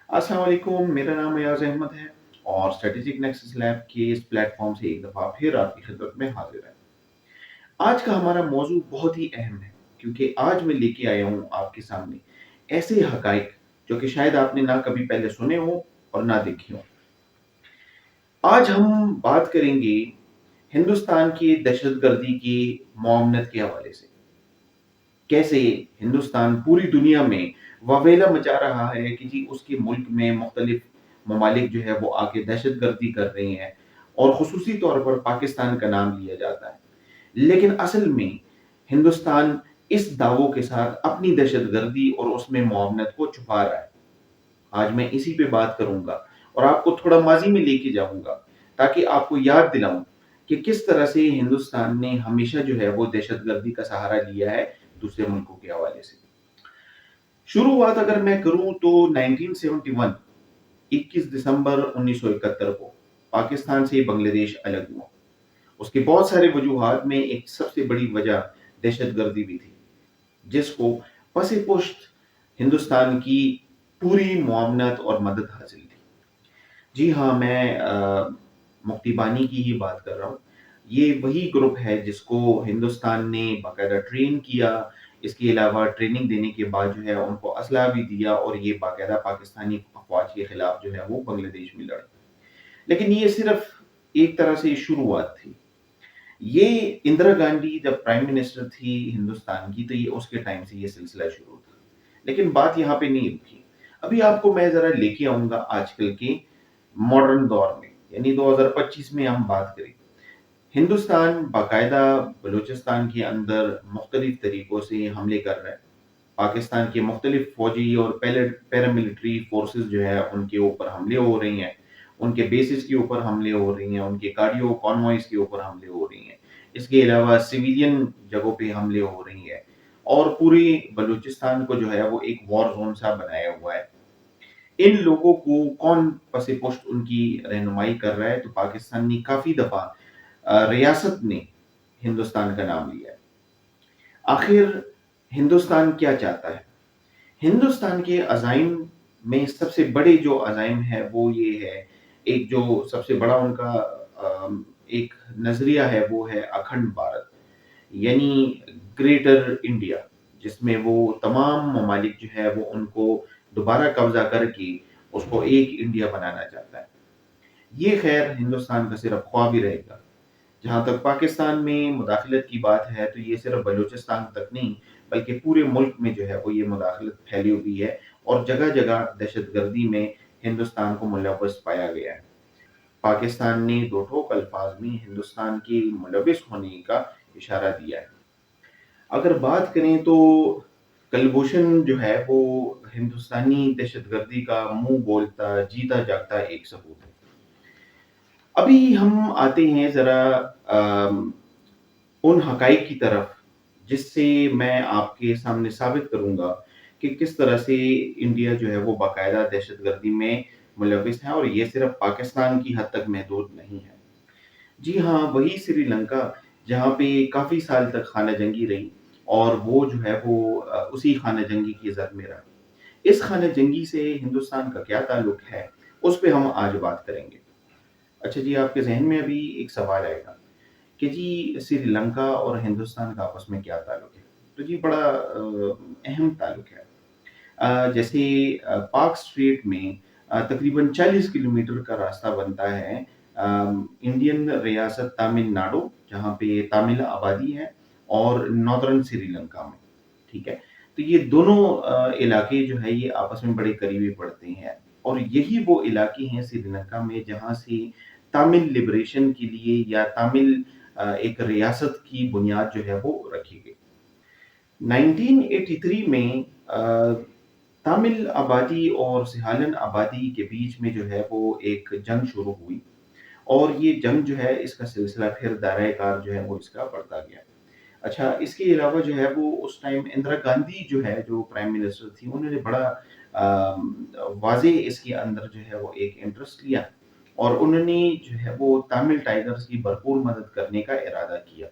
अस्सलाम वालेकुम, मेरा नाम अयाज़ अहमद है और स्ट्रैटेजिक नेक्सस लैब के इस प्लेटफ़ॉर्म से एक दफ़ा फिर आपकी खिदमत में हाज़िर है। आज का हमारा मौज़ू बहुत ही अहम है क्योंकि आज मैं लेके आया हूँ आपके सामने ऐसे हक़ाइक़ जो कि शायद आपने ना कभी पहले सुने हों और ना देखे हों। आज हम बात करेंगे हिंदुस्तान की दहशतगर्दी की मुआवनत के हवाले से। कैसे हिंदुस्तान पूरी दुनिया में वावेला मचा रहा है कि जी उसके मुल्क में मुख्तलिफ ममालिक जो है वो आके दहशतगर्दी कर रहे हैं और ख़ुसूसी तौर पर पाकिस्तान का नाम लिया जाता है। लेकिन असल में हिंदुस्तान इस दावों के साथ अपनी दहशतगर्दी और उसमें मुआवनत को छुपा रहा है। आज मैं इसी पे बात करूँगा और आपको थोड़ा माज़ी में लेके जाऊँगा ताकि आपको याद दिलाऊँ कि किस तरह से हिंदुस्तान ने हमेशा जो है वो दहशतगर्दी का सहारा लिया है दूसरे मुल्कों के हवाले से। शुरुआत अगर मैं करूँ तो 1971 21 दिसंबर 1971 को पाकिस्तान से बांग्लादेश अलग हुआ। उसके बहुत सारे वजूहात में एक सबसे बड़ी वजह दहशतगर्दी भी थी, जिसको पस-ए-पुश्त हिंदुस्तान की पूरी मुआवनत और मदद हासिल थी। जी हाँ, मैं मुफ्ती बानी की ही बात कर रहा हूँ। ये वही ग्रुप है जिसको हिंदुस्तान ने बाकायदा ट्रेन किया, इसके अलावा ट्रेनिंग देने के बाद जो है उनको असलहा भी दिया और ये बाकायदा पाकिस्तानी अफ़वाज के खिलाफ जो है वो बांग्लादेश में लड़े। लेकिन ये सिर्फ़ एक तरह से शुरुआत थी। ये इंदिरा गांधी जब प्राइम मिनिस्टर थी हिंदुस्तान की, तो ये उसके टाइम से ये सिलसिला शुरू था। लेकिन बात यहाँ पे नहीं रुकी। अभी आपको मैं ज़रा लेके आऊँगा आजकल के मॉडर्न दौर में, यानी 2025 में हम बात करें। हिंदुस्तान बाकायदा बलूचिस्तान के अंदर मुख्तलिफ तरीकों से हमले कर रहा है। पाकिस्तान के मुख्तलिफ फ़ौजी और पैरामिलिट्री फ़ोर्सेस जो है उनके ऊपर हमले हो रही हैं, उनके बेसिस के ऊपर हमले हो रही हैं, उनके गाड़ियों कॉन्वॉयज़ के ऊपर हमले हो रही हैं। इसके अलावा सिविलियन जगहों पे हमले हो रही हैं और पूरे बलूचिस्तान को जो है वो एक वॉर ज़ोन सा बनाया हुआ है। इन लोगों को कौन पस-ए-पुश्त उनकी रहनुमाई कर रहा है, तो पाकिस्तान ने काफ़ी दफ़ा रियासत ने हिंदुस्तान का नाम लिया है। आखिर हिंदुस्तान क्या चाहता है? हिंदुस्तान के अज़ाइम में सबसे बड़े जो अज़ाइम है वो ये है, एक जो सबसे बड़ा उनका एक नज़रिया है वो है अखंड भारत, यानी ग्रेटर इंडिया, जिसमें वो तमाम ममालिक जो है वो उनको दोबारा कब्ज़ा करके उसको एक इंडिया बनाना चाहता है। ये ख़ैर हिंदुस्तान का सिर्फ़ ख्वाब ही रहेगा। जहाँ तक पाकिस्तान में मुदाखलत की बात है, तो ये सिर्फ़ बलूचिस्तान तक नहीं, बल्कि पूरे मुल्क में जो है वो ये मुदाखलत फैली हुई है और जगह-जगह दहशतगर्दी में हिंदुस्तान को मुलव्वस पाया गया है। पाकिस्तान ने दो ठोक अल्फ़ाज़ में हिंदुस्तान के मुलव्वस होने का इशारा दिया है। अगर बात करें तो कलभूषण जो है वो हिंदुस्तानी दहशतगर्दी का मुँह बोलता, जीता जागता एक सबूत है। अभी हम आते हैं ज़रा अम उन हक़ाइक़ की तरफ, जिससे मैं आपके सामने साबित करूँगा कि किस तरह से इंडिया जो है वो बाकायदा दहशतगर्दी में मुलव्विस है और ये सिर्फ़ पाकिस्तान की हद तक महदूद नहीं है। जी हाँ, वही श्रीलंका जहाँ पे काफ़ी साल तक खाना-जंगी रही और वो जो है वो उसी खाना-जंगी की ज़द में रहा। इस खाना-जंगी से हिंदुस्तान का क्या ताल्लुक है, उस पे हम आज बात करेंगे। अच्छा जी, आपके ज़हन में अभी एक सवाल आएगा कि जी श्रीलंका और हिंदुस्तान का आपस में क्या ताल्लुक है? तो जी बड़ा अहम ताल्लुक है। जैसे पाक स्ट्रेट में तकरीबन 40 किलोमीटर का रास्ता बनता है इंडियन रियासत तमिलनाडु, जहाँ पे तमिल आबादी है और नॉर्दर्न श्रीलंका में, ठीक है? तो ये दोनों इलाके जो है ये आपस में बड़े करीबी पड़ते हैं और यही वो इलाके हैं श्रीलंका में जहाँ से तमिल लिबरेशन के लिए या तमिल एक रियासत की बुनियाद जो है वो रखी गई। 1983 में तमिल आबादी और सिहालन आबादी के बीच में जो है वो एक जंग शुरू हुई और ये जंग जो है इसका सिलसिला फिर दायरा-ए-कार जो है वो इसका बढ़ता गया। अच्छा, इसके अलावा जो है वो उस टाइम इंदिरा गांधी जो है, जो प्राइम मिनिस्टर थी, उन्होंने बड़ा वाज़ेह इसके अंदर जो है वो एक इंटरेस्ट लिया और उन्होंने जो है वो तमिल टाइगर्स की भरपूर मदद करने का इरादा किया।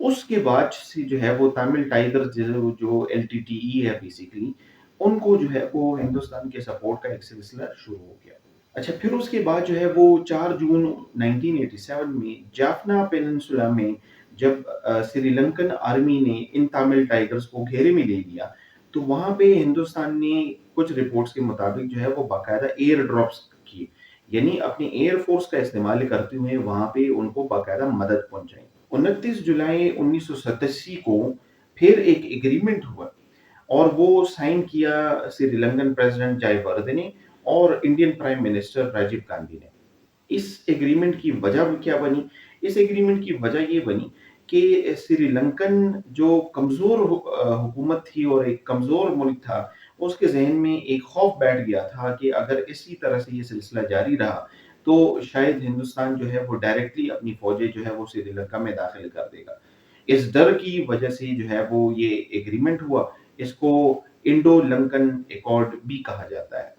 उसके बाद से जो है वो तमिल टाइगर्स जो जो एलटीटीई है बेसिकली, उनको जो है वो हिंदुस्तान के सपोर्ट का एक सिलसिला शुरू हो गया। अच्छा, फिर उसके बाद जो है वो 4 जून 1987 में जाफना पेनिनसुला में जब श्रीलंकन आर्मी ने इन तमिल टाइगर्स को घेरे में ले लिया, तो वहाँ पे हिंदुस्तान ने कुछ रिपोर्ट्स के मुताबिक जो है वो बाकायदा एयर ड्रॉप्स किए। यानी अपनी एयर फोर्स का इस्तेमाल करते हुए वहाँ पे उनको बाकायदा मदद पहुँचाई। 29 जुलाई 1987 को फिर एक एग्रीमेंट हुआ और वो साइन किया श्रीलंकन प्रेसिडेंट जयवर्धने ने और Indian prime minister Rajiv Gandhi ने। इस एग्रीमेंट की वजह क्या बनी? इस एग्रीमेंट की वजह ये बनी कि श्रीलंकन जो कमज़ोर हुकूमत थी और एक कमज़ोर मुल्क था, उसके ज़हन में एक खौफ बैठ गया था कि अगर इसी तरह से ये सिलसिला जारी रहा, तो शायद हिंदुस्तान जो है वो डायरेक्टली अपनी फ़ौजें जो है वो श्रीलंका में दाखिल कर देगा। इस डर की वजह से जो है वो ये एग्रीमेंट हुआ, इसको इंडो लंकन एकॉर्ड भी कहा जाता है।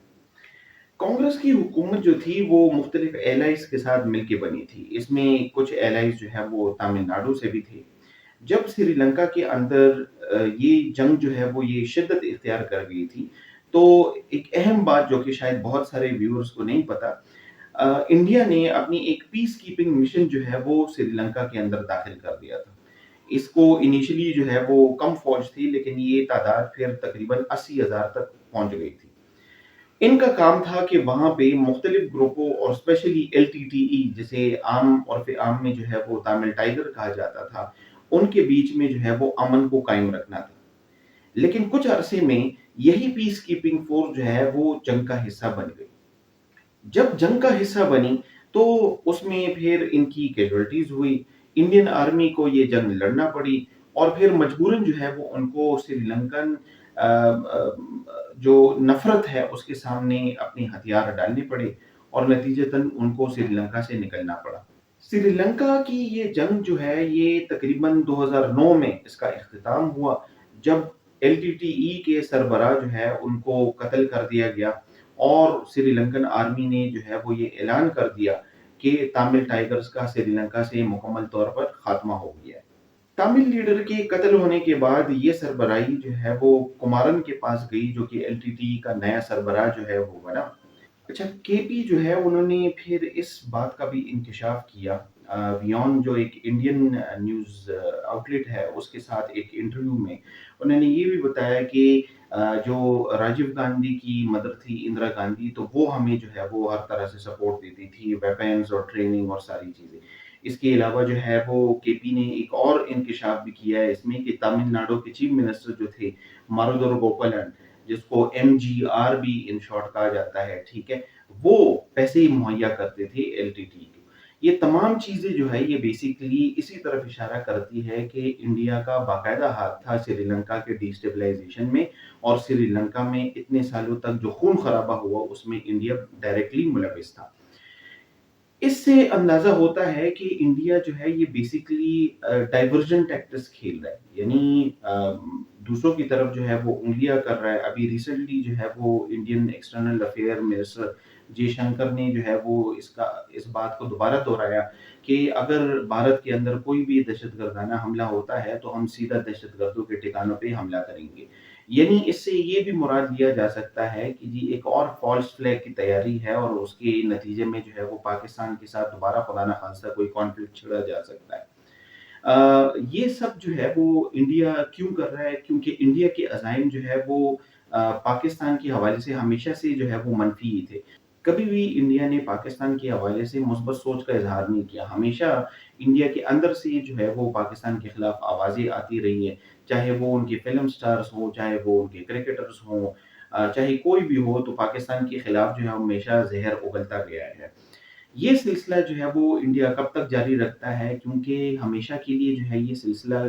कांग्रेस की हुकूमत जो थी वो मुख्तलिफ एलाइज के साथ मिलके बनी थी। इसमें कुछ एलाइज जो है वो तमिलनाडु से भी थे। जब श्रीलंका के अंदर ये जंग जो है वो ये शिद्दत इख्तियार कर गई थी, तो एक अहम बात जो कि शायद बहुत सारे व्यूअर्स को नहीं पता, इंडिया ने अपनी एक पीस कीपिंग मिशन जो है वो श्रीलंका के अंदर दाखिल कर दिया था। इसको इनिशियली जो है वो कम फौज थी, लेकिन ये तादाद फिर तकरीबन 80,000 तक पहुंच गई थी। इनका काम था कि वहाँ पे मुख्तलिफ ग्रुपों और स्पेशली एलटीटीई जिसे आम और फिर आम में जो है वो तमिल टाइगर कहा जाता था, उनके बीच में जो है वो अमन को कायम रखना था। लेकिन कुछ अरसे में यही पीस कीपिंग फोर्स जो है वो जंग का हिस्सा बन गई। जब जंग का हिस्सा बनी, तो उसमें फिर इनकी कैजुअल्टीज हुई। इंडियन आर्मी को ये जंग लड़ना पड़ी और फिर मजबूरन जो है वो उनको श्रीलंकन जो नफरत है उसके सामने अपने हथियार डालने पड़े और नतीजतन उनको श्रीलंका से निकलना पड़ा। श्रीलंका की ये जंग जो है ये तकरीबन 2009 में इसका इख्तिताम हुआ, जब एलटीटीई के सरबराह जो है उनको कत्ल कर दिया गया और श्रीलंकन आर्मी ने जो है वो ये ऐलान कर दिया कि तमिल टाइगर्स का श्रीलंका से मुकम्मल तौर पर खात्मा हो गया है। तमिल लीडर के कत्ल होने के बाद ये सरबराही जो है वो कुमारन के पास गई, जो कि एलटीटीई का नया सरबराह जो है वो बना। अच्छा, केपी जो है उन्होंने फिर इस बात का भी इंकशाफ किया, वियॉन जो एक इंडियन न्यूज़ आउटलेट है उसके साथ एक इंटरव्यू में उन्होंने ये भी बताया कि जो राजीव गांधी की मदर थी इंदिरा गांधी, तो वो हमें जो है वो हर तरह से सपोर्ट देती थी, वेपन्स और ट्रेनिंग और सारी चीज़ें। इसके अलावा जो है वो केपी ने एक और इंकशाफ भी किया है इसमें कि तमिलनाडु के चीफ मिनिस्टर जो थे मरुधर गोपालन, जिसको एमजीआर भी इन शॉर्ट कहा जाता है, ठीक है? वो पैसे मुहैया करते थे एलटीटी को। ये तमाम चीज़ें जो है ये बेसिकली इसी तरफ इशारा करती है कि इंडिया का बाकायदा हाथ था श्रीलंका के डिस्टेबलाइजेशन में और श्रीलंका में इतने सालों तक जो खून खराबा हुआ उसमें इंडिया डायरेक्टली मुलविस था। इससे अंदाजा होता है कि इंडिया जो है ये बेसिकली डाइवर्जन टैक्टिक्स खेल रहा है, यानी दूसरों की तरफ जो है वो उंगलियां कर रहा है। अभी रिसेंटली जो है वो Indian external affair minister Jaishankar ने जो है वो इस बात को दोबारा दोहराया कि अगर भारत के अंदर कोई भी दहशतगर्दाना हमला होता है तो हम सीधा दहशतगर्दों के ठिकानों पे हमला करेंगे। यानी इससे ये भी मुराद लिया जा सकता है कि जी एक और फ़ॉल्स फ्लैग की तैयारी है और उसके नतीजे में जो है वो पाकिस्तान के साथ दोबारा खुदा ना ख़ास्ता कोई कॉन्फ्लिक्ट छिड़ा जा सकता है। ये सब जो है वो इंडिया क्यों कर रहा है? क्योंकि इंडिया के अज़ाइम जो है वो पाकिस्तान के हवाले से हमेशा से जो है वो मनफ़ी ही थे। कभी भी इंडिया ने पाकिस्तान के हवाले से मुस्बत सोच का इज़हार नहीं किया। हमेशा इंडिया के अंदर से जो है वो पाकिस्तान के खिलाफ आवाज़ें आती रही हैं, चाहे वो उनके फ़िल्म स्टार्स हों, चाहे वो उनके क्रिकेटर्स हों, चाहे कोई भी हो, तो पाकिस्तान के खिलाफ जो है हमेशा ज़हर उगलता गया है। ये सिलसिला जो है वो इंडिया कब तक जारी रखता है, क्योंकि हमेशा के लिए जो है ये सिलसिला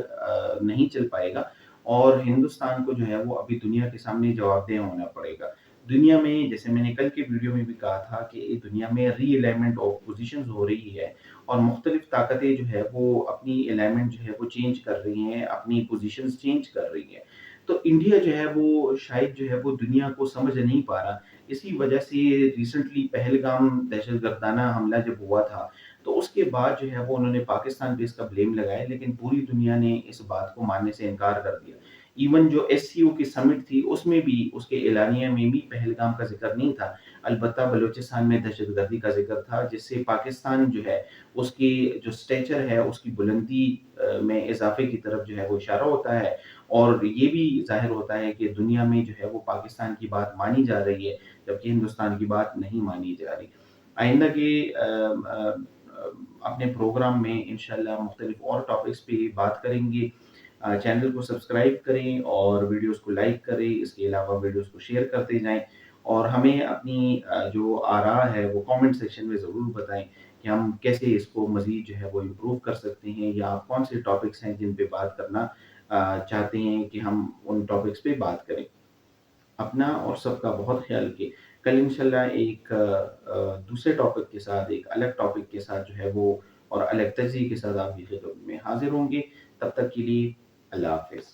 नहीं चल पाएगा और हिंदुस्तान को जो है वो अभी दुनिया के सामने जवाबदेह होना पड़ेगा। दुनिया में, जैसे मैंने कल के वीडियो में भी कहा था कि दुनिया में रीअलाइनमेंट ऑफ पोज़ीशंस हो रही है और मुख्तलिफ ताकतें जो है वो अपनी अलाइनमेंट जो है वो चेंज कर रही हैं, अपनी पोज़ीशंस चेंज कर रही हैं। तो इंडिया जो है वो शायद जो है वो दुनिया को समझ नहीं पा रहा। इसी वजह से रिसेंटली पहलगाम दहशतगर्दाना हमला जब हुआ था, तो उसके बाद जो है वो उन्होंने पाकिस्तान पे इसका ब्लेम लगाया, लेकिन पूरी दुनिया ने इस बात को मानने से इनकार कर दिया। ایون جو SCO کی سمٹ تھی اس میں بھی اس کے اعلانیہ میں بھی پہلگام کا ذکر نہیں تھا، البتہ بلوچستان میں دہشت گردی کا ذکر تھا، جس سے پاکستان جو ہے اس کی جو سٹیچر ہے اس کی بلندی میں اضافے کی طرف جو ہے وہ اشارہ ہوتا ہے، اور یہ بھی ظاہر ہوتا ہے کہ دنیا میں جو ہے وہ پاکستان کی بات مانی جا رہی ہے، جبکہ ہندوستان کی بات نہیں مانی جا رہی۔ آئندہ کے اپنے پروگرام میں انشاءاللہ مختلف اور ٹاپکس پہ بات کریں گے۔ چینل کو سبسکرائب کریں اور ویڈیوز کو لائک کریں، اس کے علاوہ ویڈیوز کو شیئر کرتے جائیں، اور ہمیں اپنی جو آراء ہے وہ کامنٹ سیکشن میں ضرور بتائیں کہ ہم کیسے اس کو مزید جو ہے وہ امپروو کر سکتے ہیں، یا آپ کون سے ٹاپکس ہیں جن پہ بات کرنا چاہتے ہیں کہ ہم ان ٹاپکس پہ بات کریں۔ اپنا اور سب کا بہت خیال رکھیے۔ کل انشاءاللہ ایک دوسرے ٹاپک کے ساتھ، ایک الگ ٹاپک کے ساتھ جو ہے وہ، اور الگ تجزیے کے ساتھ آپ کی خدمت میں حاضر ہوں گے۔ تب تک کے لیے اللہ حافظ۔